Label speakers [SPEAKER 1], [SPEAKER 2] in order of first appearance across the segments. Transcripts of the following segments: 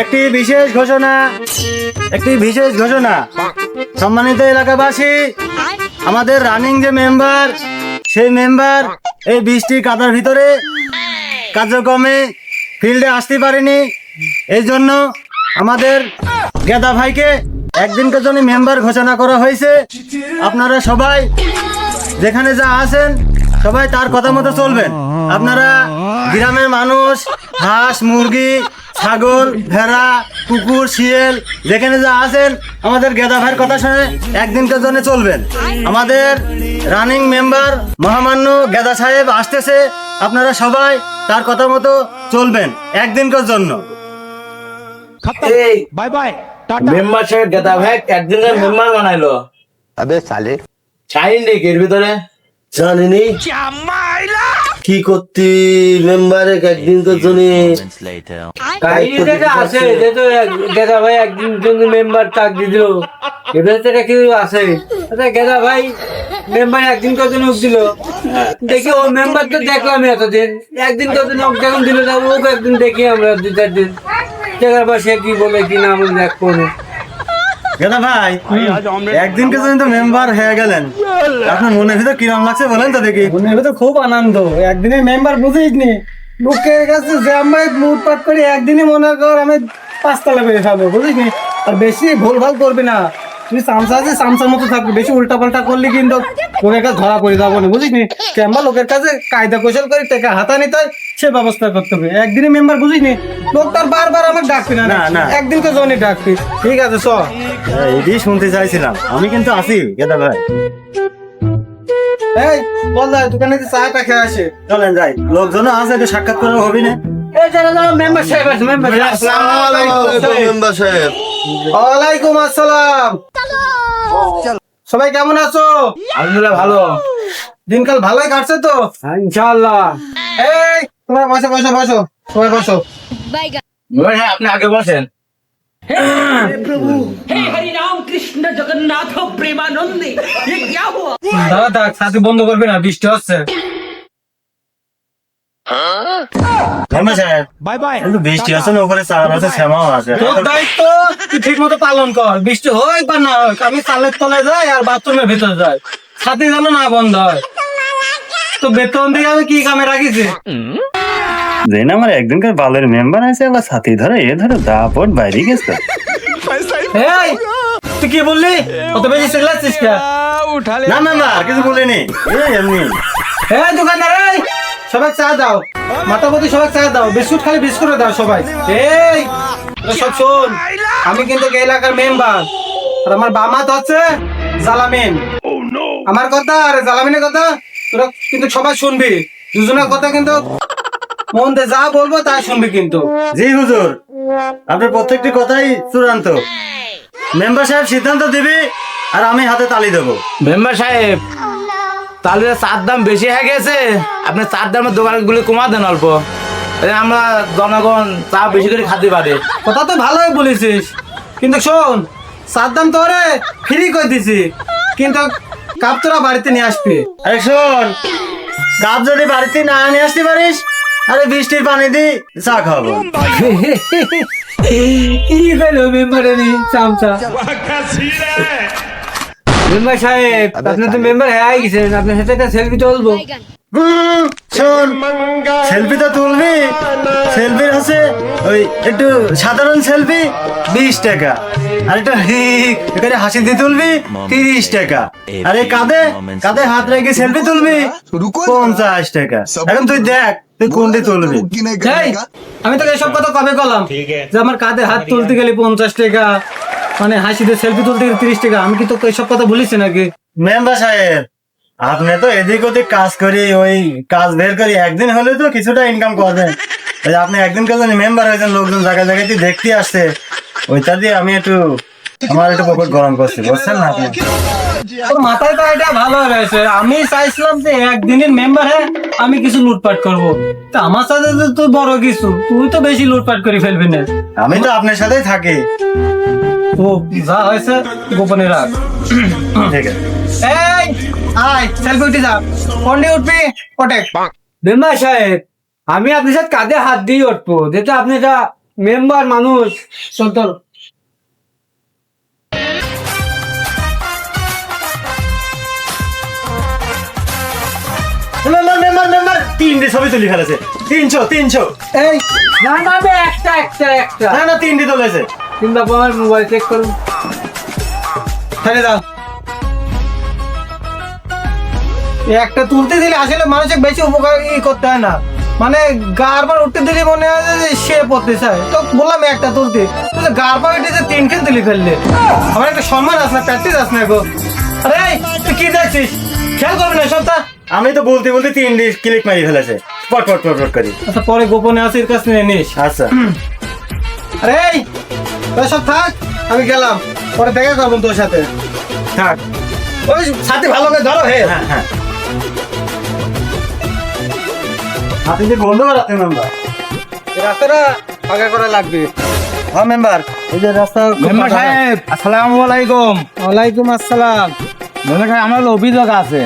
[SPEAKER 1] একটি বিশেষ ঘোষণা সম্মানিত এলাকাবাসী, আমাদের রানিং যে মেম্বার, সেই মেম্বার এই বৃষ্টি কাদার ভিতরে কার্যক্রমে ফিল্ডে আসতে পারেনি। এই জন্য আমাদের গেদা ভাইকে একদিনকার জন্য মেম্বার ঘোষণা করা হয়েছে। আপনারা সবাই যেখানে যা আছেন সবাই তার কথা মতো চলবেন। আপনারা গ্রামের মানুষ হাঁস, মুরগি, ছাগল, ভেড়া, কুকুর, শিয়াল যেখানে যা আছেন আমাদের গেদা ভাইয়ের কথা শুনে একদিনকার জন্য চলবেন। আমাদের রানিং মেম্বার মহামান্য গেদা সাহেব আসতেছে, আপনারা সবাই তার কথা মতো চলবেন একদিনকার জন্য।
[SPEAKER 2] বাই বাই
[SPEAKER 3] মেম্বার সাহেব গেদা ভাই একদিনের মেম্বার বানাইলো।
[SPEAKER 4] अबे साले
[SPEAKER 3] চাইন রে এর ভিতরে
[SPEAKER 5] জানিনি কি করতি মেম্বারে একদিন তো জন্য
[SPEAKER 3] কাহিনীটা আছে যে তো গেদা ভাই একদিন জন্য মেম্বার তাক দিল, এবার থেকে কি আছে? আচ্ছা গেদা ভাই মেম্বার একদিন কত নোক দিল, দেখি ও মেম্বার তো দেখলাম এতদিন, একদিন কত নোক যখন দিল ওকে একদিন দেখি আমরা 2-4 দিন দেখার পর সে কি বলে কি না বলে দেখবো না।
[SPEAKER 1] গেদা ভাই একদিনকে জন্য তো মেম্বার হয়ে গেলেন, আপনার মনের ভিতর কিরম লাগছে বলেন তো দেখি।
[SPEAKER 6] মনের ভিতর খুব আনন্দ, একদিনের মেম্বার বুঝিস নি, লোকের কাছে যে আমি লুটপাট করি একদিনই মনে কর আমি 5 তলা বেড়ে খাবো, বুঝিস নি। আর বেশি ভুলভাল করবি না, তুই চামচা আছে চামচার মতো থাকবি, বেশি উল্টা পাল্টা করলি কিন্তু লোকের কাছে ধরা পড়ে যাবো না, বুঝিস নি। কেমন লোকের কাছে কায়দা কৌশল করে টাকা হাতা নিতে হয় সে ব্যবস্থা করতে হবে। একদিনই মেম্বার বুঝিস নি, লোক তার বারবার আমার ডাকবি না,
[SPEAKER 1] না।
[SPEAKER 6] একদিন তো জনই ডাকবি। ঠিক আছে চ,
[SPEAKER 1] এটাই শুনতে চাইছিলাম, আমি কিন্তু আছি গেদা ভাই।
[SPEAKER 6] এই বল না দোকানে চাটা খেয়ে আসে।
[SPEAKER 1] চলেন যাই, লোকজন আছে একটু সাক্ষাৎ করা হবে না।
[SPEAKER 3] এই যারা মেম্বার সাহেব আছে, মেম্বার
[SPEAKER 5] মেম্বার সাহেব
[SPEAKER 6] ওয়ালাইকুম আসসালাম। সবাই কেমন আছো?
[SPEAKER 3] আলহামদুলিল্লাহ ভালো,
[SPEAKER 6] দিনকাল ভালোই কাটছে তো?
[SPEAKER 3] ইনশাআল্লাহ।
[SPEAKER 6] এই তোমরা বসো বসো বসো, সবাই বসো।
[SPEAKER 3] হ্যাঁ আপনি আগে বসেন।
[SPEAKER 6] দাদা থাক, সাথে বন্ধ করবে না, বৃষ্টি হচ্ছে।
[SPEAKER 1] মেম্বার সাহেব
[SPEAKER 2] বাই বাই
[SPEAKER 1] কিন্তু বৃষ্টি আছে না, উপরে চাল আছে, শ্যামাও আছে।
[SPEAKER 6] তোর দায়িত্ব তুই ঠিক মতো পালন কর, বৃষ্টি হোক বা না হোক। আমি চালের তলায় যাই আর বাথরুমের ভিতরে যাই, সাথে যেন না বন্ধ হয়। তো বেতন দিয়ে আমি কি কামে রাখিছি?
[SPEAKER 1] যেন আমার একদিনকার বালের মেম্বার আছে, আবার সাথী ধরে দাপট বাইরে গেছে।
[SPEAKER 6] এই তুই কি বললি? কত বেশি চিল্লাচ্ছিস কে?
[SPEAKER 1] না মেম্বার কিছু বলিনি, এমনি।
[SPEAKER 6] এই দোকানদার, এই সবাই চা দাও, মাতাপতি সবাই চা দাও, বিস্কুট খালি বিস্কুট দাও সবাই। এই তোরা সব শোন, আমি কিন্তু এই এলাকার মেম্বার, আর আমার বামাত হচ্ছে জালামিন। আমার কথা আর জালামিনের কথা তোরা কিন্তু সবাই শুনবি, দুজনের কথা কিন্তু মন দিয়ে যা বলবো তাই শুনবি কিন্তু।
[SPEAKER 1] জি হুজুর, আপনার প্রত্যেকটি কথাই চূড়ান্ত। মেম্বার সাহেব সিদ্ধান্ত দিবি আর আমি হাতে তালি দেবো।
[SPEAKER 3] মেম্বার সাহেব তাহলে চার দাম বেশি হয়ে গেছে, আপনি চার দামের দোকানগুলি কমা দেন অল্প, আমরা জনগণ চা বেশি করে খাতে পারে।
[SPEAKER 6] কথা তো ভালোই বলেছিস, কিন্তু শোন চার দাম তোরে ফ্রি করে দিছি, কিন্তু কাপ তোরা বাড়িতে নিয়ে আসবি।
[SPEAKER 1] আরে শোন, কাপ যদি বাড়িতে না নিয়ে আসতে পারিস, আরে বৃষ্টির পানি দি চা খাবো।
[SPEAKER 3] কি গেলো মেম্বারে নি চামচা। মেম্বার সাহেব আপনি তো মেম্বার হয়ে গেছেন, আপনার সাথে একটা সেলফি তুলবো।
[SPEAKER 1] শোন, সেলফি তো তুলবি, সেলফি আছে ওই একটু সাধারণ সেলফি 20 টাকা, আর একটা এখানে হাসি দিয়ে তুলবি 30 টাকা, আর এই কাঁধে কাঁধে হাত রেখে সেলফি তুলবি 50 টাকা। এখন তুই দেখ তুই কোনটি তুলবি।
[SPEAKER 6] এই, আমি তোকে এসব কথা কবে বললাম যে আমার কাঁধে হাত তুলতে গেলে 50 টাকা, মানে হাসিতে সেলফি তুলতে গেলে 30 টাকা? আমি কি তোকে এসব কথা বলিস নাকি?
[SPEAKER 1] মেম্বার সাহেব আপনি তো এদিক ওদিক কাজ করি, ওই কাজ বের করি, একদিন হলে তো কিছুটা ইনকাম করেন। আপনি একদিন কাজ মেম্বার হয়েছেন, লোকজন জায়গায় জায়গায় দেখতে আসছে, ওইটা দিয়ে আমি আমার একটু পকেট গরম করছি, বুঝছেন না আপনি?
[SPEAKER 6] তোর মাথায় তো এটা ভালো রয়েছে, আমি চাইছিলাম যে একদিনের মেম্বার হ্যাঁ আমি কিছু লুটপাট করব, তা আমার সাথে তো তুই বড় কিছু, তুই তো বেশি লুটপাট করে ফেলবি না।
[SPEAKER 1] আমি তো আপনার সাথেই থাকি।
[SPEAKER 6] ও যা হয়েছে গোপনে রাখ।
[SPEAKER 1] ঠিক আছে।
[SPEAKER 6] এই আয় সেলফি উঠে যা, কোনটি উঠবি ওটে।
[SPEAKER 3] মেম্বার সাহেব আমি আপনার সাথে কাঁধে হাত দিয়ে উঠবো, যেটা আপনি এটা মেম্বার মানুষ।
[SPEAKER 6] চল চল।
[SPEAKER 1] মেম্বার মেম্বার মেম্বার 3টে ছবি তুলি ফেলেছে। 300
[SPEAKER 6] এই
[SPEAKER 3] না না না, একটা একটা একটা
[SPEAKER 1] না না 3টে তুলেছে।
[SPEAKER 3] চিন্তা আমার মোবাইল চেক করুন।
[SPEAKER 6] ছেড়ে দাও। এই একটা তুলতে দিলে আসলে মানুষের বেশি উপকার করতে হয় না, মানে গারবার উঠতে দিলে মনে হয় যে সে পড়তে চায়, তো বললাম একটা তুলতে, তুই গারবার উঠে যে 3 তুলে ফেললে। আমার একটা সম্মান আছে না, প্র্যাকটিস আছে না গো। আরে এই, তুই কি দেখছিস? খেয়াল করবি না সবটা।
[SPEAKER 1] আমি তো বলতে বলতে 3টে ক্লিক মারি ফেলেছে। পট পট পট পট করি।
[SPEAKER 6] আচ্ছা পরে গোপনে আসির কাছে নিয়ে নিস।
[SPEAKER 1] আচ্ছা
[SPEAKER 6] আরে এই, তোর সব থাক, আমি গেলাম, পরে দেখা করবো তোর সাথে।
[SPEAKER 1] থাক।
[SPEAKER 6] ওই সাথে ভালো করে ধরো হে।
[SPEAKER 1] হ্যাঁ হ্যাঁ, আপনি যে বন্ধ করাতে মেম্বার।
[SPEAKER 6] এই রাস্তাটা ফাঁকা করা লাগবে।
[SPEAKER 1] হ্যাঁ মেম্বার, এই যে রাস্তা
[SPEAKER 2] মেম্বার সাহেব আসসালামু আলাইকুম।
[SPEAKER 6] ওয়ালাইকুম আসসালাম।
[SPEAKER 2] মেম্বার সাহেব আমার অভিযোগ আছে।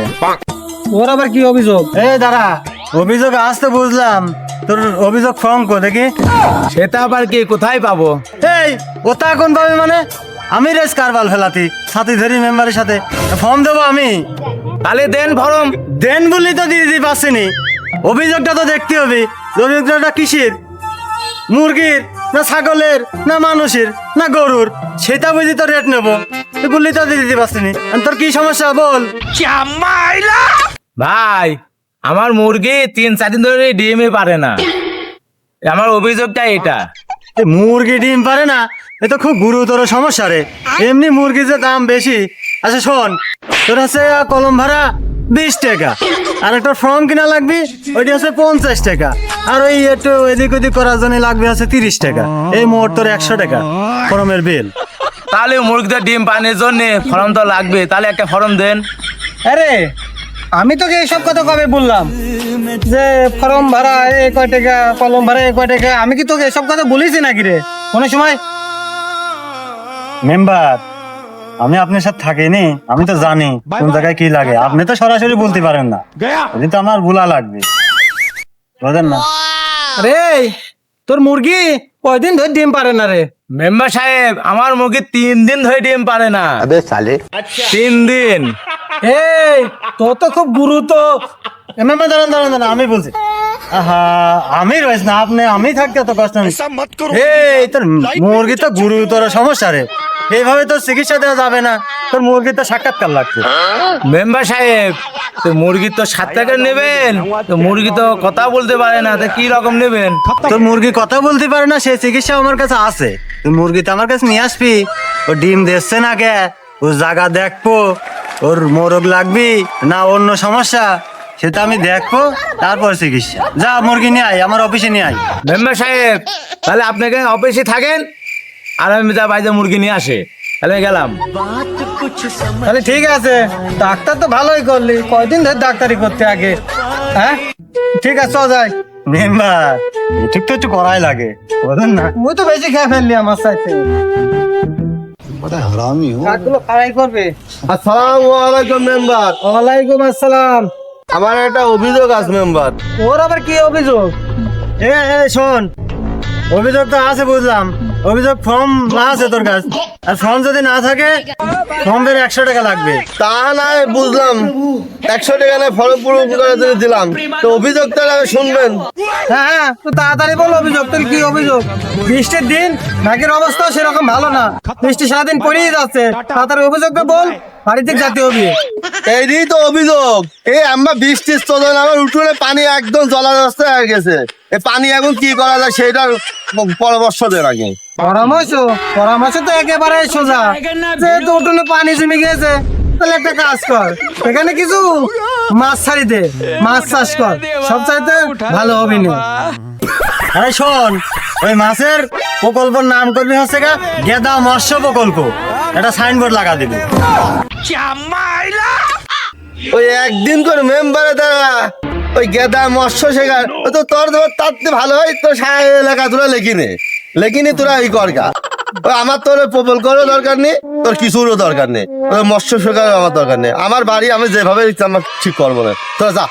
[SPEAKER 6] ওর আবার কি অভিযোগ?
[SPEAKER 1] এই দাঁড়া, অভিযোগ আসতে বুঝলাম, তোর অভিযোগ ফর্ম কো দেখি।
[SPEAKER 2] সেটা আবার কি কোথায় পাবো?
[SPEAKER 1] এই ওটা এখন পাবে মানে? আমি রেস কারবাল ফেলাতি সাথে ধরি মেম্বারের সাথে ফর্ম দেবো আমি।
[SPEAKER 2] তাহলে দেন ফরম।
[SPEAKER 1] দেন বললি তো দিয়ে দিতে পারছিনি। অভিযোগটা তো দেখতে হবে। অভিযোগটা কিসের? মুরগির না ছাগলের না মানুষের না গরুর, সেটা বুঝি তো রেট নেবো। তুই বললি তো দিয়ে দিতে পারছিনি। তোর কি সমস্যা বল।
[SPEAKER 2] ভাই আমার মুরগি 3-4 দিন ধরে ডিমই পারে না, আমার অভিযোগটা এটা।
[SPEAKER 1] এই মুরগি ডিম পারে না, এ তো খুব গুরুতর সমস্যা রে। এমনি মুরগির যে দাম বেশি। আচ্ছা শোন, তোর হচ্ছে কলম ভাড়া 20 টাকা, আর একটা ফর্ম কিনা লাগবে ওইটা হচ্ছে 50 টাকা, আর ওই একটু এদিক ওদিক করার জন্য লাগবে হচ্ছে 30 টাকা। এই মোট তোর 100 টাকা ফর্মের বিল।
[SPEAKER 2] তাহলে মুরগিদের ডিম পানির জন্য ফর্ম তো লাগবে, তাহলে একটা ফর্ম দেন।
[SPEAKER 6] আরে আমি তোকে এইসব কথা কবে বললাম যে ফর্ম ভাড়া এ কয় টাকা, কলম ভাড়া এ কয় টাকা? আমি কি তোকে এসব কথা বলেছি নাকি রে কোনো সময়?
[SPEAKER 1] মেম্বার, আমি আপনার সাথে থাকিনি, আমি তো জানি কোন জায়গায় কি লাগে। আপনি তো সরাসরি বলতে পারেন না, এদিন তো আমার ভুলা লাগবে, বুঝলেন না?
[SPEAKER 6] আরে তোর মুরগি কয়দিন ধরে ডিম পারে না রে?
[SPEAKER 2] মেম্বার সাহেব আমার মুরগি 3 দিন ধরে ডিম পারে না। 3 দিন।
[SPEAKER 6] এই তোর তো খুব গুরুত্ব।
[SPEAKER 1] মেম্বার দাঁড়ান দাঁড়ান দাঁড়ান, আমি বলছি। আহা, আমি রয়েছে না, আপনি আমি থাকতে তো কষ্ট নেই। এই তোর মুরগি তো গুরুতর সমস্যা রে, এইভাবে তো চিকিৎসা দেওয়া যাবে না। তোর মুরগির তো সাক্ষাৎকার লাগবে।
[SPEAKER 2] মেম্বার সাহেব তো মুরগি তো 7 টাকা নেবেন, তো মুরগি তো কথা বলতে পারে না, তো কি রকম নেবেন?
[SPEAKER 1] তোর মুরগি কথা বলতে পারে না, সেই চিকিৎসা আমার কাছে আছে। তুই মুরগিটা আমার কাছে নিয়ে আসবি। ও ডিম দিচ্ছে না কে, ও জায়গা দেখবো, ওর মোরগ লাগবি না অন্য সমস্যা, সেটা আমি দেখবো, তারপর চিকিৎসা। যা মুরগি নিয়ে আয়, আমার অফিসে নিয়ে আয়।
[SPEAKER 2] মেম্বার সাহেব তাহলে আপনাকে অফিসে থাকেন, আর আমি যা বাইরে মুরগি নিয়ে আসে, তাহলে গেলাম।
[SPEAKER 6] তাহলে ঠিক আছে, ডাক্তার তো ভালোই করলি, কয়দিন ধরে ডাক্তারি করতে আগে। হ্যাঁ ঠিক আছে, চল যাই।
[SPEAKER 1] মেম্বার, ঠিক তো একটু করাই লাগে, বুঝলেন না?
[SPEAKER 6] ওই তো বেশি খেয়ে ফেললি আমার সাথে। কাকগুলো খাড়াই করবে।
[SPEAKER 5] আসসালামু আলাইকুম মেম্বার।
[SPEAKER 6] ওয়ালাইকুম আসসালাম।
[SPEAKER 5] আমার একটা অভিযোগ আছে মেম্বার।
[SPEAKER 6] ওর আবার কি অভিযোগ?
[SPEAKER 1] এ শোন, অভিযোগ তো আছে বুঝলাম, অভিযোগ ফর্ম না আছে তোর কাছে, আর ফর্ম যদি না থাকে ফর্মের 100 টাকা লাগবে।
[SPEAKER 5] তা নাই বুঝলাম, 100 টাকা না ফর্ম পূরণ করার জন্য দিলাম, তো অভিযোগটা শুনবেন।
[SPEAKER 6] হ্যাঁ হ্যাঁ, তো তাড়াতাড়ি বল অভিযোগ। তোর কি অভিযোগ? বৃষ্টির দিন, নাকের অবস্থা সেরকম ভালো না, বৃষ্টি সারাদিন পড়েই যাচ্ছে, তাড়াতাড়ি অভিযোগটা বল, বাড়িতে যেতে হবে।
[SPEAKER 5] এই তো অভিযোগ, এই আমরা বৃষ্টির চলন আমার উঠোনে পানি একদম জলাবস্থা হয়ে গেছে। এই পানি এখন কি করা যায় সেটার পরামর্শ দেন আগে।
[SPEAKER 6] পরামর্শ পরামর্শ তো একেবারে সোজা। যেহেতু উঠোনে পানি জমে গেছে, তাহলে একটা কাজ কর, এখানে কিছু মাছ ছাড়ি দে, মাছ চাষ কর, সবচাইতে ভালো হবে না।
[SPEAKER 1] আরে শোন, ওই মাছের প্রকল্পের নাম করবি হচ্ছে গা গেদা মৎস্য প্রকল্প, একটা সাইনবোর্ড লাগা দিবি।
[SPEAKER 5] ওই একদিন করে মেম্বারে দ্বারা ওই গেদা মৎস্য শেখার, ও তো তোর তার চেয়ে ভালো হয় তোর সারা এলাকা তোরা লেখিনি তোরা এই করগা। ওই আমার তোর প্রবল করার দরকার নেই, তোর কিছুরও দরকার নেই, ওই মৎস্য শেখার আমার দরকার নেই। আমার বাড়ি আমি যেভাবে ইচ্ছা আমার ঠিক করবো না, তোরা যা।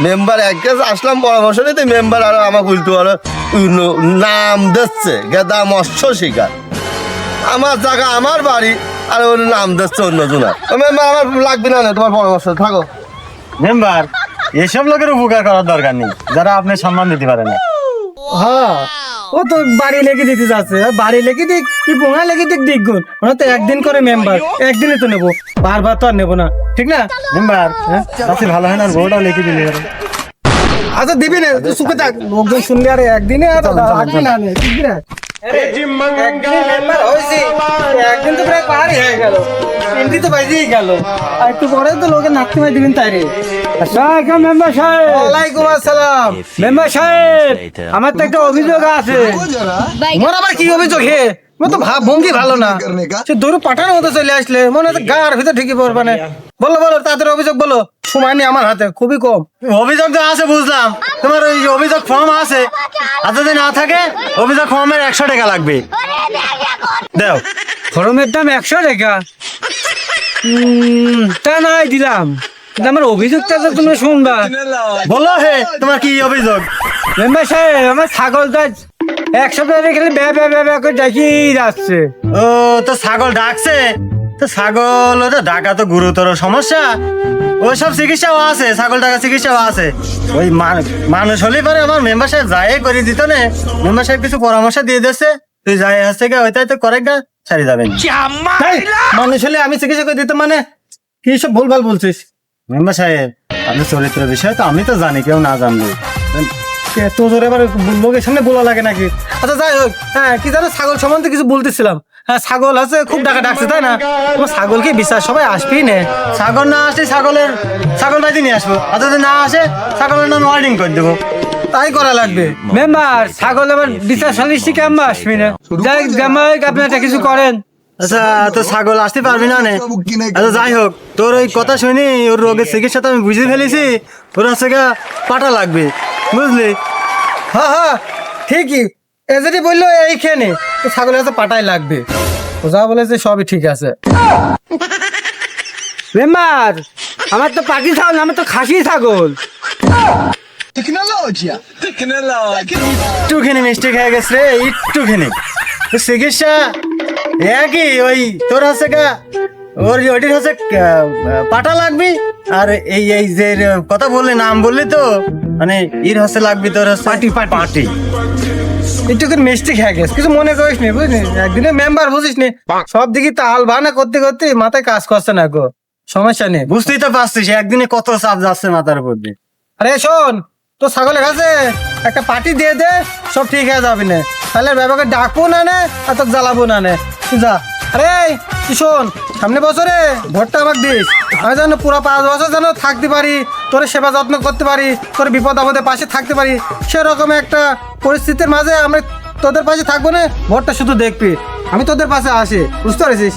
[SPEAKER 5] মেম্বার এক কাছে আসলাম পরামর্শ নিতে, মেম্বার আরো আমাকে উল্টো আরো নাম দিচ্ছে গেদা মৎস্য শিকার। আমার জায়গা আমার বাড়ি, আর ওর নাম দিচ্ছে অন্য জনের। মেম্বার আমার লাগবে না, তোমার পরামর্শ থাকো।
[SPEAKER 1] মেম্বার এসব লোকের উপকার করার দরকার নেই যারা আপনি সম্মান দিতে পারে না।
[SPEAKER 6] হ্যাঁ, ও তো বাড়ি লেগে দিতে যাচ্ছে, আর বাড়ি লেগে দিক কি পোঙা লেগে দিক দিক গুণ, ওরা তো একদিন করে মেম্বার, একদিনে তো নেবো, বারবার তো আর নেবো না, ঠিক না?
[SPEAKER 1] মেম্বার কাছে ভালো হয় না, আর বউটাও লিখে দিলে পারে।
[SPEAKER 6] আচ্ছা দিবি না, তুই সুখে থাক, লোকজন শুনলে আর একদিনে আর রাখবি না, ঠিক না? একদিনে মেম্বার হয়েছি, একদিন তো প্রায় পারই হয়ে গেল, তিনটি তো বাজেই গেল, আর একটু পরে তো লোকে নাকতে মাই দিবেন তাই রে। মেম্বার সাহেব, ওয়ালাইকুম আসসালাম। মেম্বার সাহেব, আমার তো একটা অভিযোগ আছে। মোর আবার কি অভিযোগ হে? মোর তো ভঙ্গি ভালো না, সে দৌড়ে পাঠানোর মতো চলে আসলে মনে হচ্ছে গার ভিতর ঢুকে পড়বে না। বলো বলো, তাদের অভিযোগ বলো, সময় নেই আমার হাতে, খুবই কম।
[SPEAKER 1] অভিযোগ তো আছে বুঝলাম, তোমার ওই অভিযোগ ফর্ম আছে, আর যদি না থাকে অভিযোগ ফর্মের 100 টাকা লাগবে। দাও।
[SPEAKER 6] ফরমের দাম 100 টাকা? তা নাই দিলাম, কিন্তু আমার অভিযোগটা তো তুমি শুনবা।
[SPEAKER 1] বলো হে তোমার কি অভিযোগ?
[SPEAKER 6] মেম্বার সাহেব, আমার ছাগলটা 1 সপ্তাহ খেলে ব্যা ব্যা ব্যা ব্যা করে ডাকিয়ে যাচ্ছে।
[SPEAKER 1] ও তো ছাগল ডাকছে, তো ছাগল তো ডাকা তো গুরুতর সমস্যা, ওই সব চিকিৎসাও আছে, ছাগল ডাকা চিকিৎসাও আছে। ওই মানুষ হলেই পারে আমার মেম্বার সাহেব যাই করে দিত না, মেম্বার সাহেব কিছু পরামর্শ দিয়ে দিচ্ছে, তুই যাই হচ্ছে গা ওইটাই তো করে গা ছাড়ি যাবেন।
[SPEAKER 6] মানুষ হলে আমি চিকিৎসা করে দিতে মানে কি সব ভুলভাল বলছিস?
[SPEAKER 1] মেম্বার সাহেব আপনার চরিত্র বিষয় তো আমি তো জানি, কেউ না জানলে
[SPEAKER 6] এত জোরে এবার লোকের সামনে বলা লাগে নাকি? আচ্ছা যাই হোক, হ্যাঁ কি জানো, ছাগল সম্বন্ধে কিছু বলতেছিলাম। হ্যাঁ, ছাগল আছে, খুব ডাকা ডাকছে তাই না? তোমার ছাগল কি বিশ্বাস সবাই আসবেই না?
[SPEAKER 1] ছাগল না আসলে ছাগল বাইতে নিয়ে আসবো, আর যদি না আসে ছাগলের নাম ওয়ার্ডিং করে দেবো।
[SPEAKER 6] তাই করা লাগবে। মেম্বার ছাগল আবার বিচার সালিশি কেমন আসবি না? যাই জামাই, আপনি একটা কিছু করেন।
[SPEAKER 1] আচ্ছা তো ছাগল আসতে পারবি না নে? আচ্ছা যাই হোক, তোর ওই কথা শুনি ওর রোগের চিকিৎসা তো আমি বুঝে ফেলেছি, ওর হচ্ছে গা পাটা লাগবে, বুঝলি?
[SPEAKER 6] হ্যাঁ হ্যাঁ ঠিকই, এজেটি বললো এইখানে ছাগলের কাছে পাটাই লাগবে, ও যা বলেছে সবই ঠিক আছে। মেম্বার, আমার তো পাখি ছাগল, আমার তো খাসি ছাগল।
[SPEAKER 1] একটুখানি মিস্টেক হয়ে গেছে রে, একটুখানি। চিকিৎসা একই, ওই তোর হচ্ছে গা ওটির হচ্ছে পাটা লাগবি, আর এই এই যে কথা বললি, নাম বললি তো, মানে ইর হচ্ছে লাগবি তোর হচ্ছে পাটি।
[SPEAKER 6] একটুখানি মিস্টেক হয়ে গেছে, কিছু মনে করিস নি, বুঝলি? একদিনে মেম্বার বুঝিস নি, সব দিকে তাল বানা করতে করতে মাথায় কাজ করছে না গো, সমস্যা নেই।
[SPEAKER 1] বুঝতেই তো পারছিস একদিনে কত চাপ যাচ্ছে মাথার উপর দিয়ে।
[SPEAKER 6] আরে শোন, তো ছাগলের কাছে একটা পার্টি দিয়ে দে, সব ঠিক হয়ে যাবে না, তাহলে ব্যাপারকে ডাকবো না নে, আর তোর জ্বালাবো না নে, তুই যা। আরে তুই শোন, সামনে বছরে ভোটটা আমাকে দিস, আমি যেন পুরো 5 বছর যেন থাকতে পারি, তোর সেবা যত্ন করতে পারি, তোর বিপদ আপদে পাশে থাকতে পারি, সেরকম একটা পরিস্থিতির মাঝে আমরা তোদের পাশে থাকবো না, ভোটটা শুধু দেখবি, আমি তোদের পাশে আসি, বুঝতে পারছিস?